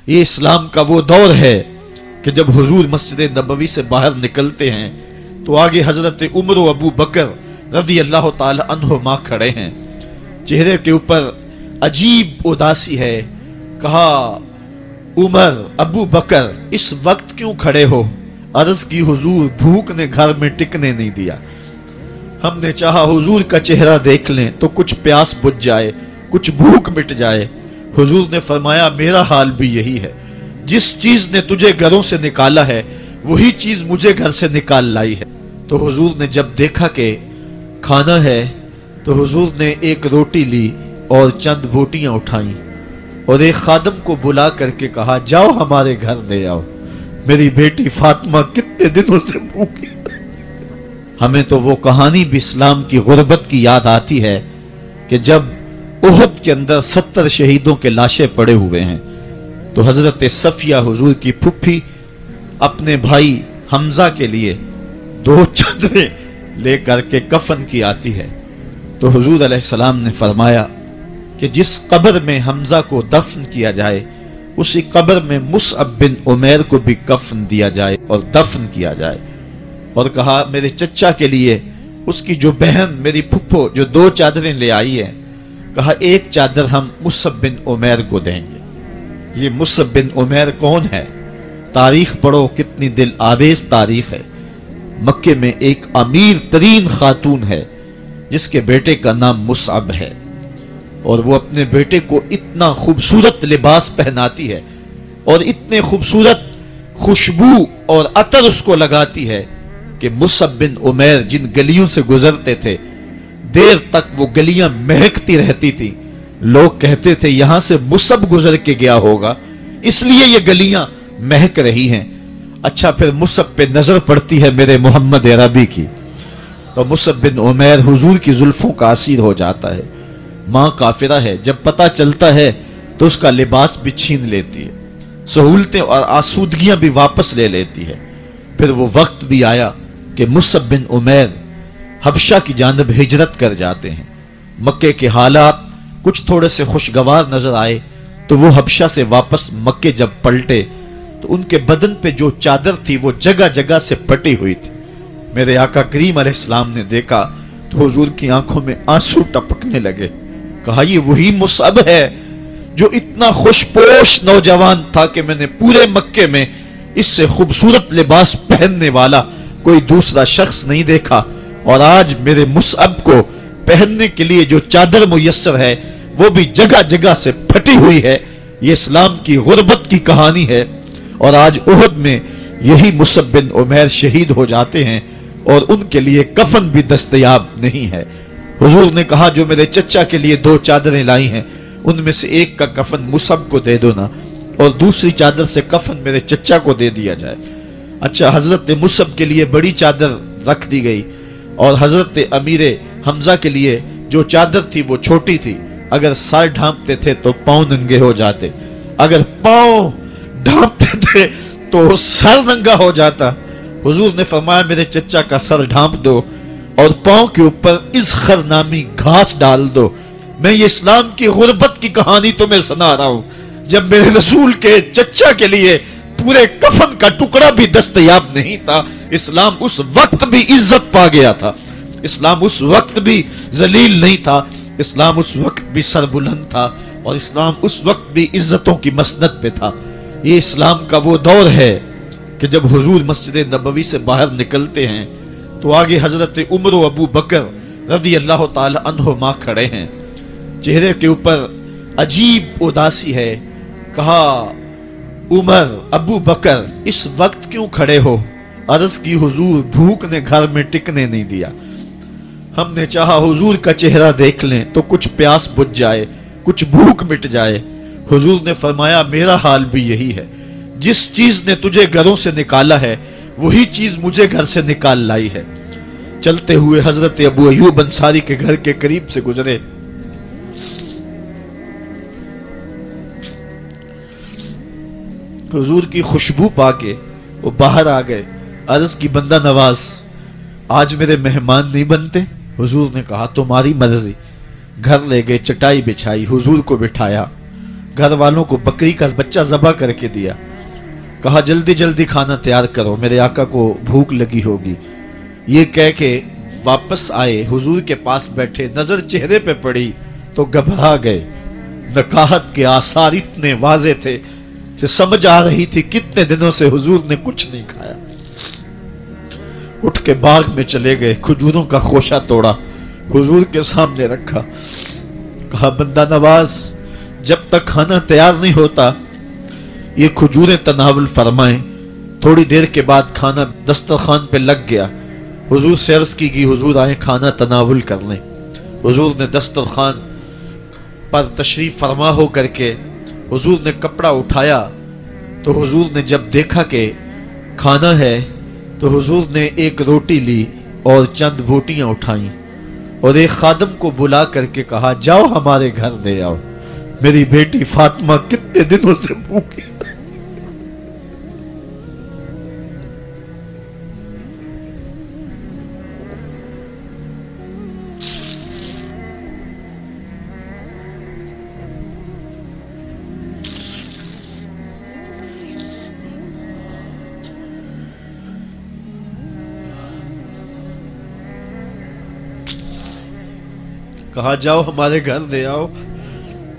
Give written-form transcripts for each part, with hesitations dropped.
یہ اسلام کا وہ دور ہے کہ جب حضور مسجد نبوی سے باہر نکلتے ہیں تو آگے حضرت عمر و ابو بکر رضی اللہ تعالی عنہما کھڑے ہیں، چہرے کے اوپر عجیب اداسی ہے۔ کہا عمر ابو بکر اس وقت کیوں کھڑے ہو؟ عرض کی حضور بھوک نے گھر میں ٹکنے نہیں دیا، ہم نے چاہا حضور کا چہرہ دیکھ لیں تو کچھ پیاس بجھ جائے، کچھ بھوک مٹ جائے۔ حضور نے فرمایا میرا حال بھی یہی ہے، جس چیز نے تجھے گھروں سے نکالا ہے وہی چیز مجھے گھر سے نکال لائی ہے۔ تو حضور نے جب دیکھا کہ کھانا ہے تو حضور نے ایک روٹی لی اور چند بوٹیاں اٹھائیں اور ایک خادم کو بلا کر کے کہا جاؤ ہمارے گھر لے آؤ، میری بیٹی فاطمہ کتنے دنوں سے بھوکی۔ ہمیں تو وہ کہانی بھی اسلام کی غربت کی یاد آتی ہے کہ جب احد کے اندر 70 شہیدوں کے لاشیں پڑے ہوئے ہیں تو حضرت صفیہ حضور کی پھپھی اپنے بھائی حمزہ کے لیے 2 چادریں لے کر کے کفن کی آتی ہے، تو حضور علیہ السلام نے فرمایا کہ جس قبر میں حمزہ کو دفن کیا جائے اسی قبر میں مصعب بن عمیر کو بھی کفن دیا جائے اور دفن کیا جائے، اور کہا میرے چچا کے لیے اس کی جو بہن میری پھپھو جو 2 چادریں لے آئی ہیں، کہا ایک چادر ہم مصعب بن عمیر کو دیں گے۔ یہ مصعب بن عمیر کون ہے؟ تاریخ پڑھو، کتنی دل آویز تاریخ ہے۔ مکے میں ایک امیر ترین خاتون ہے جس کے بیٹے کا نام مصعب ہے، اور وہ اپنے بیٹے کو اتنا خوبصورت لباس پہناتی ہے اور اتنے خوبصورت خوشبو اور عطر اس کو لگاتی ہے کہ مصعب بن عمیر جن گلیوں سے گزرتے تھے دیر تک وہ گلیاں مہکتی رہتی تھی، لوگ کہتے تھے یہاں سے مصعب گزر کے گیا ہوگا اس لیے یہ گلیاں مہک رہی ہیں۔ اچھا پھر مصعب پہ نظر پڑتی ہے میرے محمد عربی کی، تو مصعب بن عمیر حضور کی زلفوں کا اسیر ہو جاتا ہے۔ ماں کافرہ ہے، جب پتہ چلتا ہے تو اس کا لباس بھی چھین لیتی ہے، سہولتیں اور آسودگیاں بھی واپس لے لیتی ہے۔ پھر وہ وقت بھی آیا کہ مصعب بن عمیر حبشہ کی جانب ہجرت کر جاتے ہیں۔ مکے کے حالات کچھ تھوڑے سے خوشگوار نظر آئے تو وہ حبشہ سے واپس مکے جب پلٹے تو ان کے بدن پہ جو چادر تھی وہ جگہ جگہ سے پٹی ہوئی تھی۔ میرے آقا کریم علیہ السلام نے دیکھا تو حضور کی آنکھوں میں آنسو ٹپکنے لگے۔ کہا یہ وہی مصعب ہے جو اتنا خوشپوش نوجوان تھا کہ میں نے پورے مکے میں اس سے خوبصورت لباس پہننے والا کوئی دوسرا شخص نہیں دیکھا، اور آج میرے مصعب کو پہننے کے لیے جو چادر میسر ہے وہ بھی جگہ جگہ سے پھٹی ہوئی ہے۔ یہ اسلام کی غربت کی کہانی ہے، اور آج احد میں یہی مصعب بن عمیر شہید ہو جاتے ہیں اور ان کے لیے کفن بھی دستیاب نہیں ہے۔ حضور نے کہا جو میرے چچا کے لیے 2 چادریں لائی ہیں ان میں سے ایک کا کفن مصعب کو دے دو نا، اور دوسری چادر سے کفن میرے چچا کو دے دیا جائے۔ اچھا حضرت مصعب کے لیے بڑی چادر رکھ دی گئی، اور حضرت امیر حمزہ کے لیے جو چادر تھی وہ چھوٹی تھی، اگر سر ڈھانپتے تھے تو پاؤں ننگے ہو جاتے، اگر پاؤں ڈھانپتے تھے تو سر ننگا ہو جاتا۔ حضور نے فرمایا میرے چچا کا سر ڈھانپ دو اور پاؤں کے اوپر اذخر نامی گھاس ڈال دو۔ میں یہ اسلام کی غربت کی کہانی تمہیں سنا رہا ہوں، جب میرے رسول کے چچا کے لیے پورے کفن کا ٹکڑا بھی دستیاب نہیں تھا، اسلام اس وقت بھی عزت پا گیا تھا، اسلام اس وقت بھی ذلیل نہیں تھا، اسلام اس وقت بھی سربلند تھا، اور اسلام اس وقت بھی عزتوں کی مسند پہ تھا۔ یہ اسلام کا وہ دور ہے کہ جب حضور مسجد نبوی سے باہر نکلتے ہیں تو آگے حضرت عمر و ابو بکر رضی اللہ تعالی عنہما کھڑے ہیں، چہرے کے اوپر عجیب اداسی ہے۔ کہا عمر ابو بکر اس وقت کیوں کھڑے ہو؟ عرض کی حضور بھوک نے گھر میں ٹکنے نہیں دیا، ہم نے چاہا حضور کا چہرہ دیکھ لیں تو کچھ پیاس بجھ جائے، کچھ بھوک مٹ جائے۔ حضور نے فرمایا میرا حال بھی یہی ہے، جس چیز نے تجھے گھروں سے نکالا ہے وہی چیز مجھے گھر سے نکال لائی ہے۔ چلتے ہوئے حضرت ابو ایوب انصاری کے گھر کے قریب سے گزرے، حضور کی خوشبو پا کے وہ باہر آ گئے۔ عرض کی بندہ نواز آج میرے مہمان نہیں بنتے؟ حضور نے کہا تمہاری مرضی۔ گھر لے گئے، چٹائی بچھائی، حضور کو بٹھایا، گھر والوں کو بکری کا بچہ ذبح کر کے دیا، کہا جلدی جلدی کھانا تیار کرو، میرے آقا کو بھوک لگی ہوگی۔ یہ کہہ کے واپس آئے، حضور کے پاس بیٹھے، نظر چہرے پہ پڑی تو گھبرا گئے۔ نکاحت کے آثار اتنے واضح تھے کہ سمجھ آ رہی تھی کتنے دنوں سے حضور نے کچھ نہیں کھایا۔ اٹھ کے باغ میں چلے گئے، کھجوروں کا خوشہ توڑا، حضور کے سامنے رکھا، کہا بندہ نواز جب تک کھانا تیار نہیں ہوتا یہ کھجوریں تناول فرمائیں۔ تھوڑی دیر کے بعد کھانا دسترخوان پہ لگ گیا، حضور سے عرض کی گئی حضور آئیں کھانا تناول کر لیں۔ حضور نے دسترخوان پر تشریف فرما ہو کر کے حضور نے کپڑا اٹھایا تو حضور نے جب دیکھا کہ کھانا ہے تو حضور نے ایک روٹی لی اور چند بوٹیاں اٹھائیں اور ایک خادم کو بلا کر کے کہا جاؤ ہمارے گھر دے آؤ، میری بیٹی فاطمہ کتنے دنوں سے بھوکی۔ کہا جاؤ ہمارے گھر دے آؤ،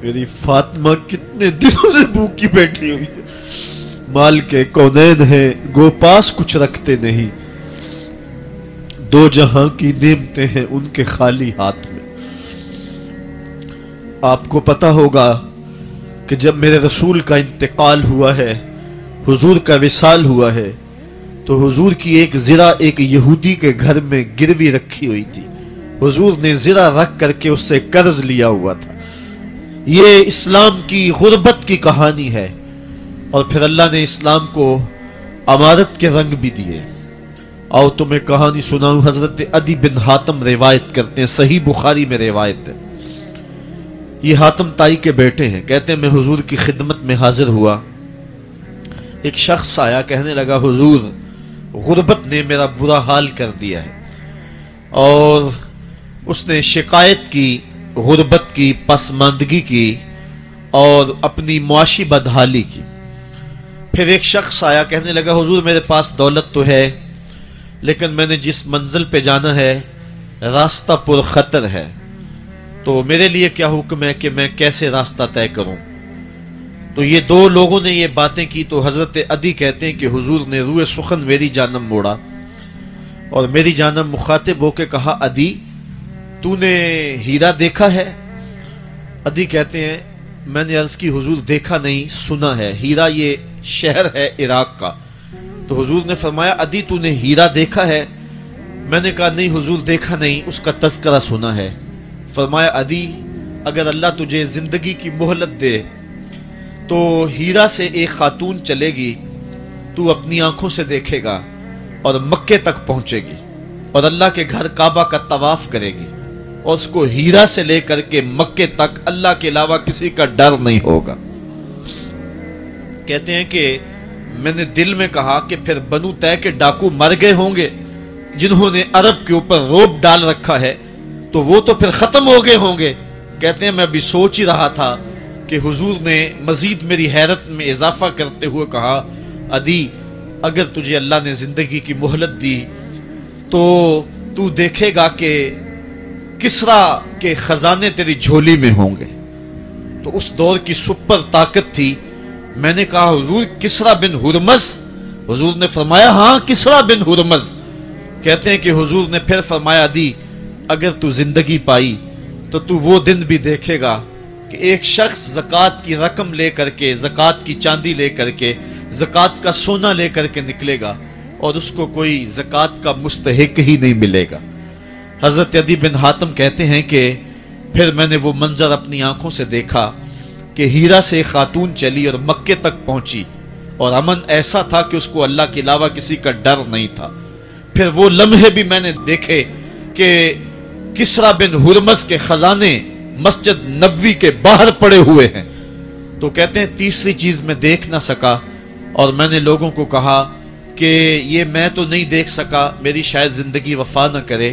میری فاطمہ کتنے دنوں سے بھوکی بیٹھی ہوئی ہے۔ مال کے کونین ہیں گو پاس کچھ رکھتے نہیں، دو جہاں کی نعمتیں ہیں ان کے خالی ہاتھ میں۔ آپ کو پتا ہوگا کہ جب میرے رسول کا انتقال ہوا ہے، حضور کا وصال ہوا ہے، تو حضور کی ایک زرہ ایک یہودی کے گھر میں گروی رکھی ہوئی تھی، حضور نے زرہ رکھ کر کے اس سے قرض لیا ہوا تھا۔ یہ اسلام کی غربت کی کہانی ہے، اور پھر اللہ نے اسلام کو امارت کے رنگ بھی دیے۔ آؤ تمہیں کہانی سناؤں، حضرت عدی بن حاتم روایت کرتے ہیں، صحیح بخاری میں روایت ہے۔ یہ حاتم تائی کے بیٹے ہیں، کہتے ہیں میں حضور کی خدمت میں حاضر ہوا، ایک شخص آیا کہنے لگا حضور غربت نے میرا برا حال کر دیا ہے، اور اس نے شکایت کی غربت کی، پسماندگی کی اور اپنی معاشی بدحالی کی۔ پھر ایک شخص آیا کہنے لگا حضور میرے پاس دولت تو ہے لیکن میں نے جس منزل پہ جانا ہے راستہ پر خطر ہے، تو میرے لیے کیا حکم ہے کہ میں کیسے راستہ طے کروں؟ تو یہ دو لوگوں نے یہ باتیں کی تو حضرت عدی کہتے ہیں کہ حضور نے روئے سخن میری جانب موڑا اور میری جانب مخاطب ہو کے کہا عدی تو نے ہیرا دیکھا ہے؟ عدی کہتے ہیں میں نے عرض کی حضور دیکھا نہیں سنا ہے، ہیرا یہ شہر ہے عراق کا۔ تو حضور نے فرمایا عدی تو نے ہیرا دیکھا ہے؟ میں نے کہا نہیں حضور دیکھا نہیں، اس کا تذکرہ سنا ہے۔ فرمایا عدی اگر اللہ تجھے زندگی کی مہلت دے تو ہیرا سے ایک خاتون چلے گی، تو اپنی آنکھوں سے دیکھے گا اور مکے تک پہنچے گی اور اللہ کے گھر کعبہ کا طواف کرے گی، اور اس کو ہیرا سے لے کر کے مکے تک اللہ کے علاوہ کسی کا ڈر نہیں ہوگا۔ کہتے ہیں کہ میں نے دل میں کہا کہ پھر بنو طے کے ڈاکو مر گئے ہوں گے جنہوں نے عرب کے اوپر روب ڈال رکھا ہے، تو وہ تو پھر ختم ہو گئے ہوں گے۔ کہتے ہیں میں ابھی سوچ ہی رہا تھا کہ حضور نے مزید میری حیرت میں اضافہ کرتے ہوئے کہا عدی اگر تجھے اللہ نے زندگی کی مہلت دی تو تو دیکھے گا کہ کسرا کے خزانے تیری جھولی میں ہوں گے۔ تو اس دور کی سپر طاقت تھی۔ میں نے کہا حضور کسرا بن ہرمز؟ حضور نے فرمایا ہاں کسرا بن ہرمز۔ کہتے ہیں کہ حضور نے پھر فرمایا عدی اگر تو زندگی پائی تو تو وہ دن بھی دیکھے گا کہ ایک شخص زکوٰۃ کی رقم لے کر کے، زکوٰۃ کی چاندی لے کر کے، زکوٰۃ کا سونا لے کر کے نکلے گا اور اس کو کوئی زکوٰۃ کا مستحق ہی نہیں ملے گا۔ حضرت عدی بن حاتم کہتے ہیں کہ پھر میں نے وہ منظر اپنی آنکھوں سے دیکھا کہ ہیرا سے خاتون چلی اور مکے تک پہنچی اور امن ایسا تھا کہ اس کو اللہ کے علاوہ کسی کا ڈر نہیں تھا۔ پھر وہ لمحے بھی میں نے دیکھے کہ کسرا بن ہرمز کے خزانے مسجد نبوی کے باہر پڑے ہوئے ہیں۔ تو کہتے ہیں تیسری چیز میں دیکھ نہ سکا اور میں نے لوگوں کو کہا کہ یہ میں تو نہیں دیکھ سکا، میری شاید زندگی وفا نہ کرے،